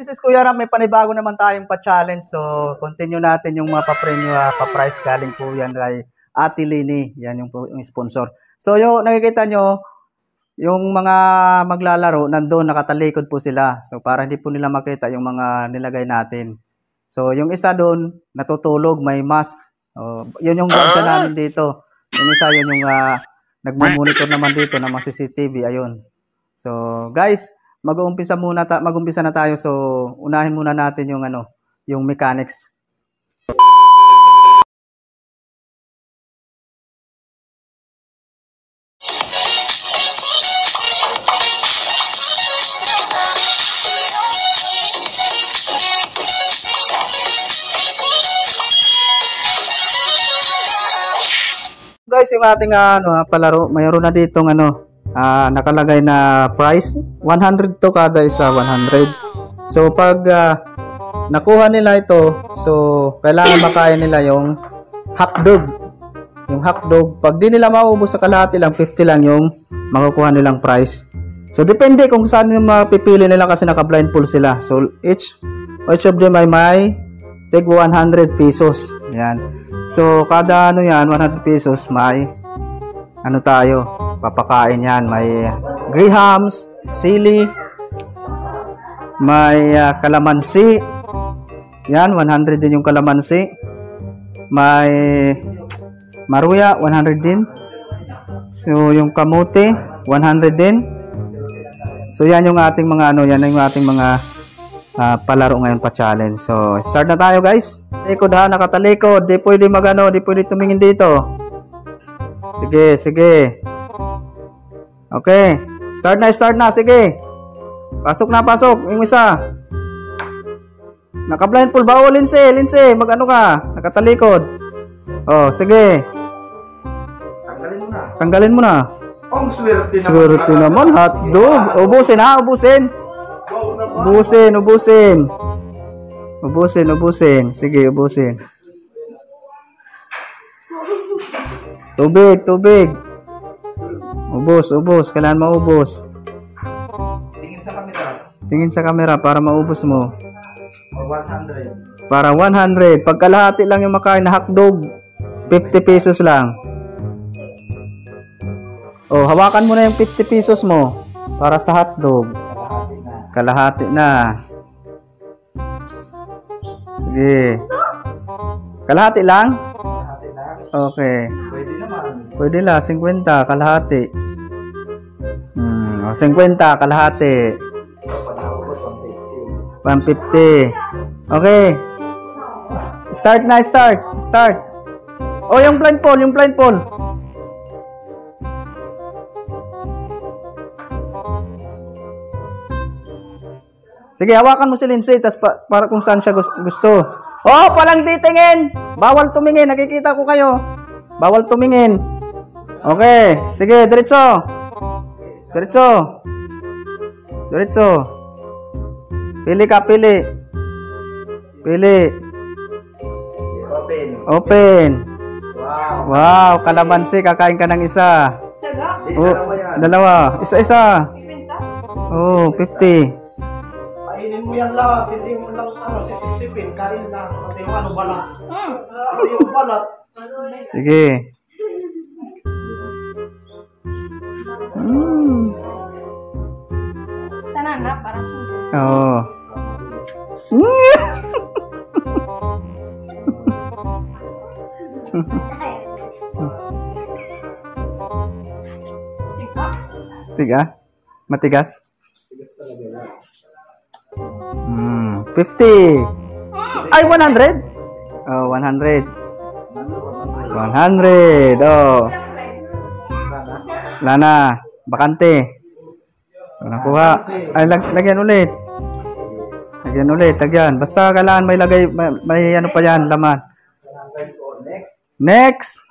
This is Kuya Ram, may panibago naman tayong pa-challenge. So, continue natin yung mga pa-premyo, pa-price galing po yan kay Ate Lini. Yan yung sponsor. So, yung nakikita nyo, yung mga maglalaro, nandun, nakatalikod po sila. So, para hindi po nila makita yung mga nilagay natin. So, yung isa doon, natutulog, may mask. Yun yung ganda namin dito. Yung isa, yun yung nagmumonitor naman dito ng mga CCTV. Ayun. So, guys, mag-uumpisa na tayo. So, unahin muna natin yung yung mechanics. Guys, yung ating palaro, mayroon na ditong nakalagay na price 100 to kada isa, 100. So pag nakuha nila ito, so kailangan makain nila yung hotdog. Yung hotdog, pag di nila maubos sa kalahati lang, 50 lang yung makukuha nilang price. So depende kung saan yung mapipili nila kasi naka-blindfold sila. So each of them ay may take 100 pesos. Yan. So kada yan, 100 pesos may tayo, papakain yan. May grahams, sili, may kalamansi. Yan, 100 din yung kalamansi. May maruya, 100 din. So yung kamote, 100 din. So yan yung ating mga yan yung ating mga palaro ngayon pa-challenge. So start na tayo, guys. Likod ha, nakatalikod. Di pwede di pwede tumingin dito. Sige. Okay. Start na. Sige. Pasok. Yung isa. Naka-blindfold ba? Lindsay. Mag-ano ka? Nakatalikod. Oh, sige. Tanggalin mo na. Ang swerte naman. Hotdog. Ubusin. Sige, ubusin. Tubig. Ubos. Kailangan maubos. Tingin sa camera para maubos mo. 100. Para 100. Pagkalahati lang yung makain na hotdog, 50 pesos lang. Oh, hawakan mo na yung 50 pesos mo para sa hotdog. Kalahati na. Sige. Kalahati lang? Okay. Pwede lang, 50, kalahati. 50, kalahati. 150. Okay. Start. Oh, yung blindfold. Sige, hawakan mo si Lindsay, tas para kung saan siya gusto. Oh, palang titingin! Bawal tumingin, nakikita ko kayo. Bawal tumingin. Okay, sige, diretso. Pili. Open. Wow, kalamansi, kakain ka ng isa. Dalawa. Isa. Oh, 50. Kainin mo yan lahat, hindi mo lang sisipin, kain lang. Pati yung balat. Pati yung balat. Sige. Tanan na, parang siya. Oo. Matigas? 50. Ay, 100? Oh, 100. 100. Oh. Lana, bakante. Nakuha. Ay, lagyan ulit. Lagyan. Basta kailangan may lagay, may pa yan, laman. Next.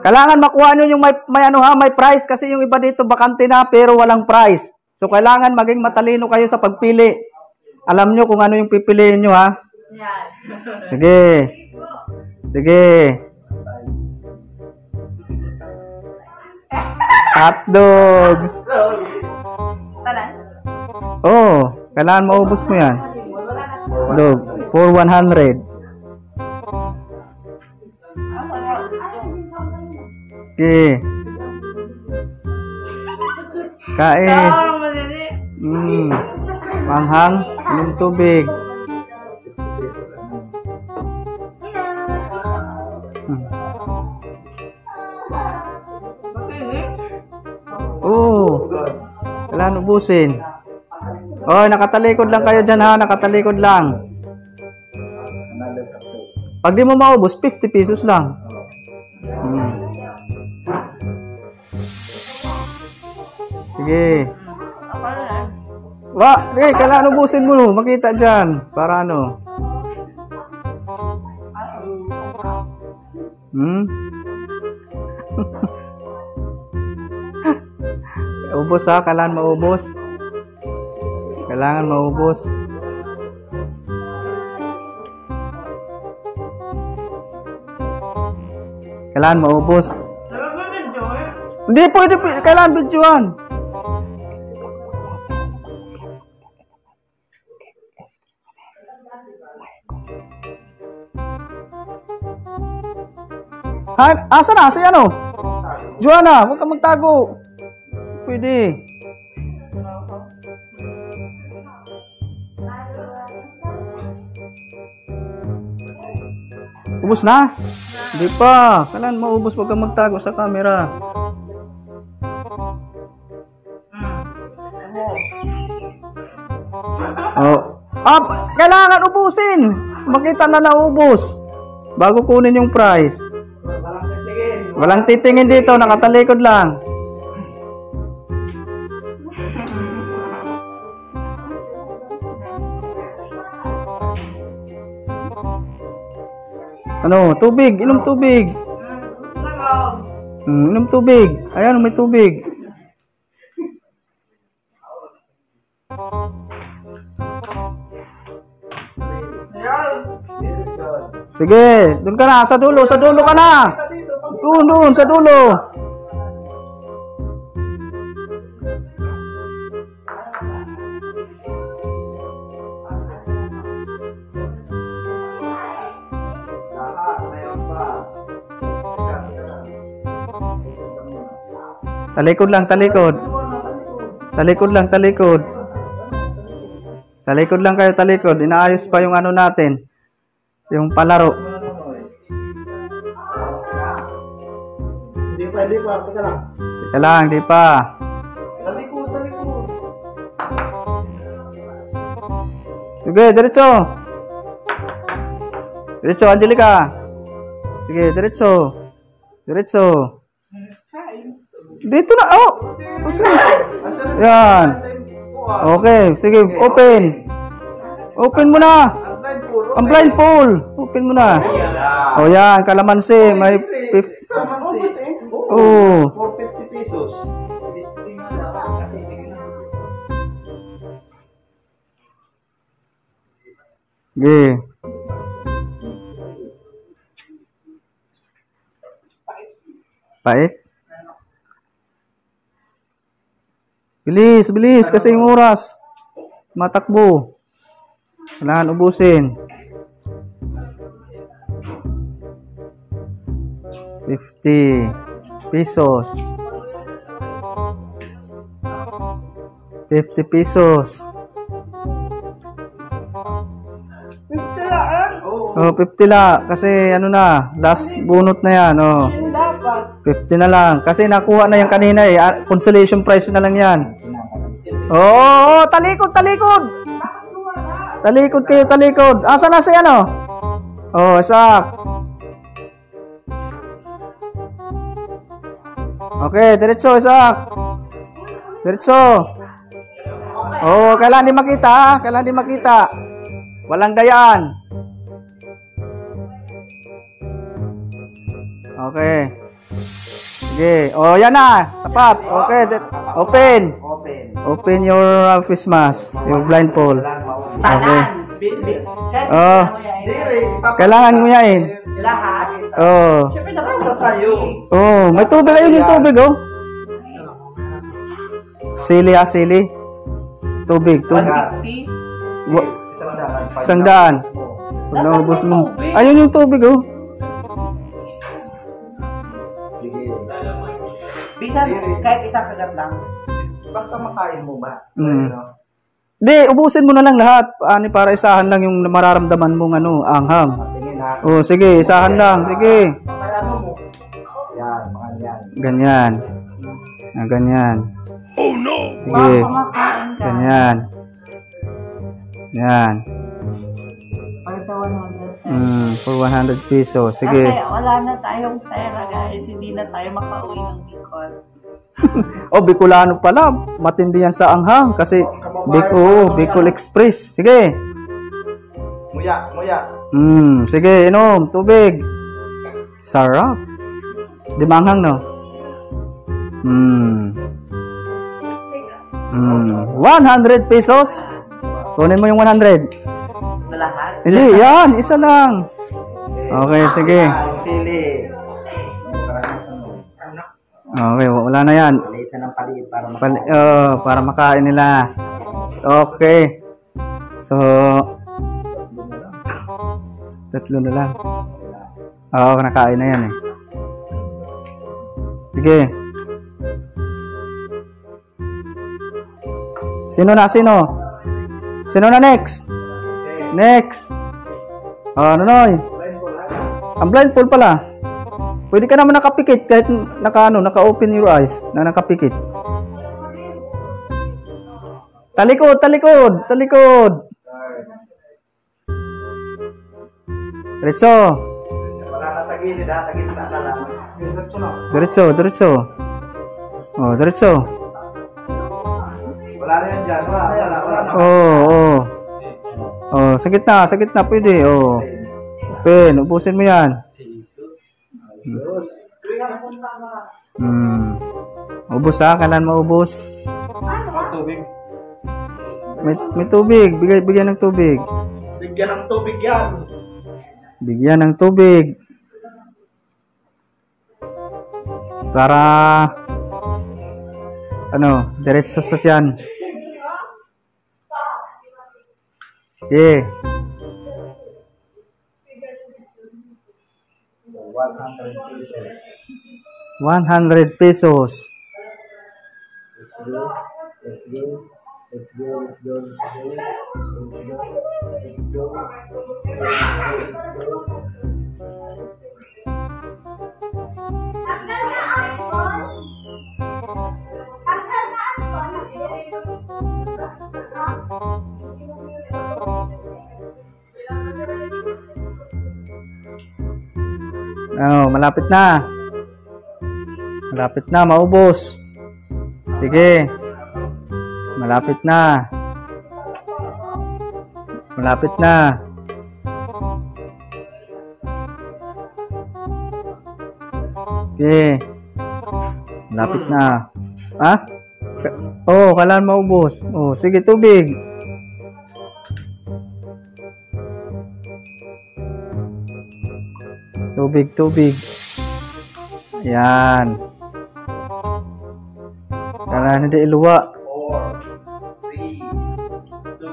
Kailangan makuha nyo yung may price kasi yung iba dito bakante na pero walang price. So, kailangan maging matalino kayo sa pagpili. Alam nyo kung ano yung pipiliin nyo, ha? Sige. Hotdog. Tanan? Kailangan maubos mo yan. Do, for 100. Okay. Kain. Manghang, inom tubig. Oh. Kailangan ubusin. Oh, nakatalikod lang kayo dyan ha. Nakatalikod lang. Pag di mo maubos, 50 pesos lang. Sige. Kailangan ubusin mo. Makita dyan. Para ano. Ubos ha. Kailangan maubos. Kailangan maubos. Kailangan maubos. Hindi pwede. Kailangan videoan. Asa na? Asa yan o? Joanna, huwag kang magtago. Pwede. Ubus na? Hindi pa. Kailan maubos, huwag kang magtago sa camera. Oh. Kailangan ubusin. Makita na naubos. Bago kunin yung price. Walang titingin dito, nakatalikod lang. Ano? Tubig. Inom tubig. Inom tubig. Ayan, may tubig. Sige, doon ka na. Sa dulo ka na. Doon, sa dulo. Talikod lang, talikod. Talikod lang, talikod. Talikod lang kayo, talikod. Inaayos pa yung ano natin. Yung palaro. Hindi pa. Teka lang. Teka lang, di pa. Talikod. Sige, diretso. Diretso, Angelica. Sige, diretso. Diretso. Dito na, oh. Yan. Okay, sige, open. Open mo na. Ang blindfold. Open mo na. O yan, kalamansi. May 50. Oh. 450 pesos. Sige. Pait? Bilis kasi yung oras. Matakbo. Kailangan ubusin. 50 pesos. 50 pesos. Oh, 50 lang. Kasi ano na, last bunot na yan. Oh. 50 na lang. Kasi nakuha na yan kanina eh. Consolation price na lang yan. Oh, talikod. Talikod kayo, talikod. Asa na siya, ano? Oh, Isak. Okay, diretso, Isak. Diretso. Oh, kailangan di makita, ha? Kailangan di makita. Walang dayaan. Okay. Sige. Oh, yan na. Tapat. Okay. Open. Open your face mask. Your blindfold. Okay. Oh. Kailangan mo yain. Oh. Oh, may tubig. Ayun yung tubig, oh. Sili, sili. Tubig. 150. Wa- Isang daan. 100. Pag naubos mo. Ayun yung tubig, oh. Bisan, kahit isang kagat lang. Basta makain mo ba? Mm. Di, ubusin mo na lang lahat. Para isahan lang yung mararamdaman mong anghang. Tingin ha. Oh, sige, isahan lang. Sige. Kaya ano mo? Yan, mga yan. Ganyan. Ganyan. Oh no! Sige. Ganyan. Yan. For 100 pesos. Sige. Kasi wala na tayong pera guys, hindi na tayo makauwi ng Bicol. Oh, Bicolano pala. Matindi yan sa anghang. Kasi Bicol Express. Sige. Muya. Sige, inom. Tubig. Sarap. Di ba anghang, no? 100 pesos. Kunin mo yung 100. Na lahat? Hindi, yan. Isa lang. Okay, sige. Sili. Okay, wala na yan. Paliit na ng paliit para Para makain nila. Okay. So, tatlo na lang. Oo, nakain na yan eh. Sige. Sino na? Sino na next? Next. Nonoy. Ang blindfold pala. Pwede ka naman nakapikit kahit naka-open your eyes na nakapikit. Talikod. Diretso. Wala ka sa gilid ha, sa gitna na lang. Diretso. Oh, diretso. Wala na yan dyan, wala na. Oh, sa gitna pwede. Oh. Open, ubusin mo yan. Ubus ha, kailan maubos? Tubig. May tubig, bigyan ng tubig. Bigyan ng tubig yan. Bigyan ng tubig. Para diretso sa tiyan. Yeah. 100 pesos. Let's go. Malapit na. Maubos. Sige. Malapit na. Okay. Malapit na. Ha? Kailan maubos? Sige, tubig. Tubig. Yan. Kailan hindi iluwa. 4, 3, 2,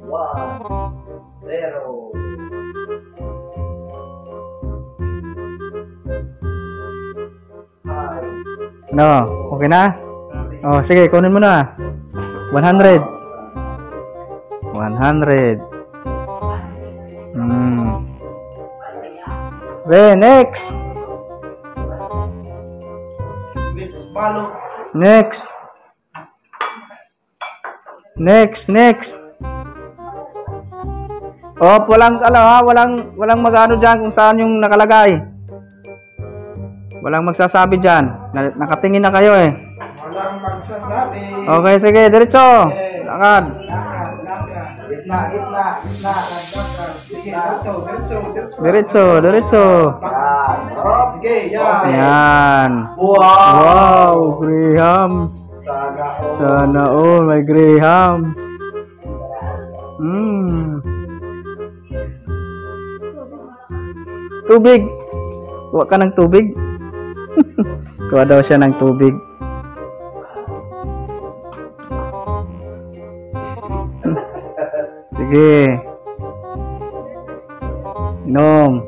1, 0. Okay na? Sige, kunin mo na. 100. Okay, next. Next. Walang magano diyan kung saan yung nakalagay. Walang magsasabi diyan. Nakatingin na kayo eh. Walang magsasabi. Okay, sige, diretso. Lakad. Gitna. Sige, Diretso. Okay, yan. Yan. Wow. Grahams. Sana Sana all may Grahams. Tubig. Kuha ka ng tubig. Kuha daw siya ng tubig. Sige. Inom.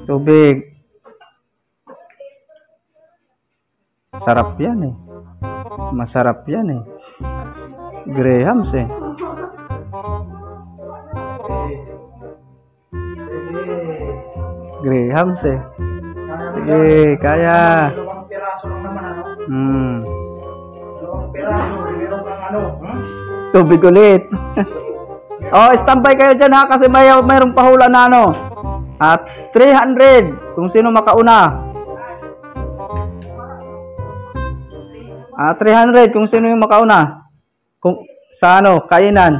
Tubig. Sarap yan eh. Masarap yan eh. Grahams eh. Grahams eh. Sige, kaya. Dalawang piraso lang naman ano. Dalawang piraso, meron kang ano. Tubig ulit. Oh, standby kayo dyan ha kasi mayroong pahula na ano. At 300 kung sino makauna. 300 kung sino yung makauna. Kung sa ano, kainan.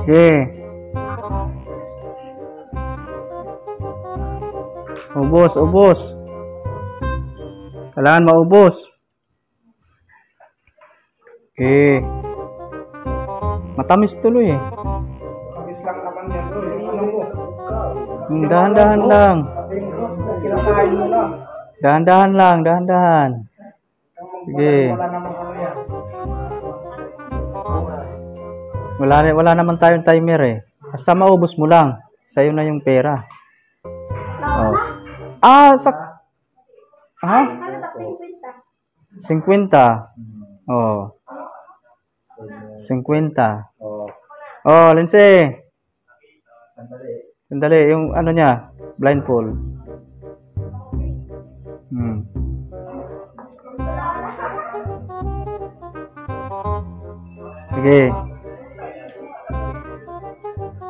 Okay. Ubos. Kailangan maubos. Okay. Matamis tuloy eh. Kabis lang naman yan bro. Yung ano mo. Dahan-dahan lang. Kinakain mo lang. Dahan-dahan lang, dahan-dahan. Sige. Wala namang ano yan. Wala naman tayong timer eh. Basta maubos mo lang. Sa'yo na yung pera. Oh. Ha? 50. Oh. 50. Oh, Lindsay. Sandali, yung ano niya, blindfold. Sige.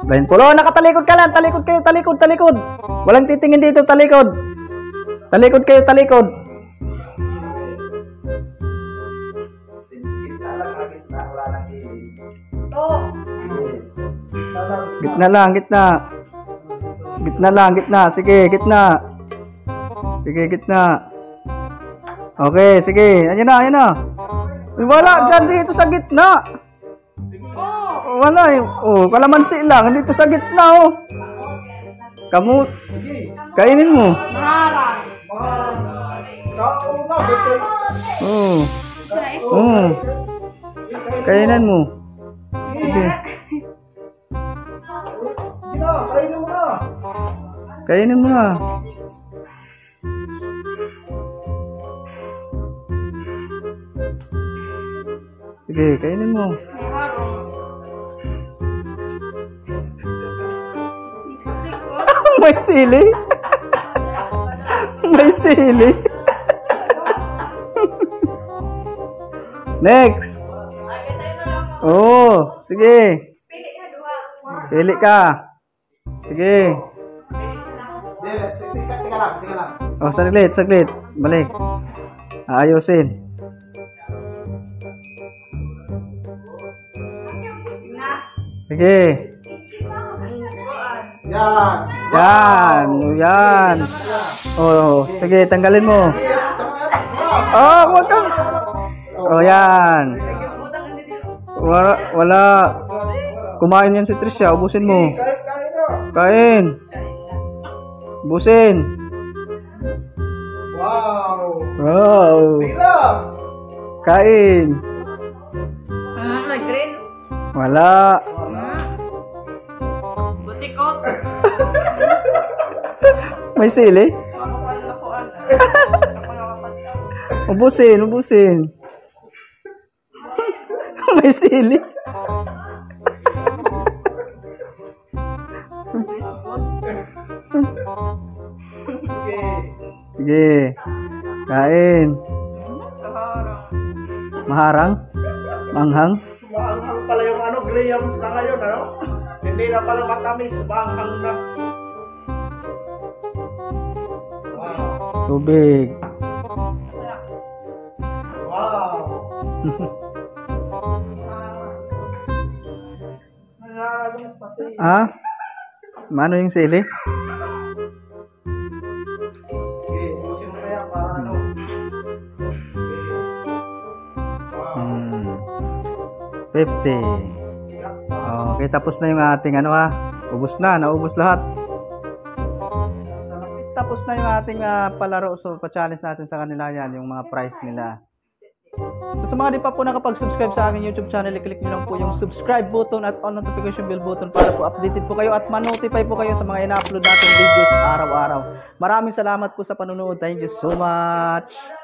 Blindfold. Oh, nakatalikod ka lang. Talikod kayo, talikod. Walang titingin dito, talikod. Talikod kayo, talikod. Gitna lang, gitna. Sige, gitna. Okay, sige. Ayan na. Wala dyan dito sa gitna. Wala eh. Oh, kalamansi lang. Dito sa gitna oh. Kamu, kainin mo. Oh. Kainan mo. Sige. Kainin mo na. Sige, kainin mo. May sili. May sili. Next. Oh, sige. Pili ka. Sige. Teka lang. Oh, saglit. Balik. Ayusin. Sige. Yan. Oh, sige, tanggalin mo. Oh, wag kang. Oh, yan. Wala. Kumain yan si Tricia. Ubusin mo. Kain. Ubusin. Wow. Sige lang. Kain. Nag-green. Wala. Butikot. May sili? Ubusin. May sili. Sige. Kain. Maharang? Manghang? Maanghang pala yung ano, grahams na ngayon, ano? Hindi na pala matamis, maanghang na. Wow. Tubig. Wow. Ah? Mano yung sili? Okay, ubusin mo kaya para ano. Okay. Wow. 50. Okay, tapos na yung ating ano ha. Naubos lahat. tapos na yung ating palaro. So, pa-challenge natin sa kanila yan, yung mga price nila. So, sa mga di pa po nakapag-subscribe sa aking YouTube channel, i-click nyo lang po yung subscribe button at on notification bell button para po updated po kayo at ma-notify po kayo sa mga ina-upload natin videos araw-araw. Maraming salamat po sa panonood. Thank you so much!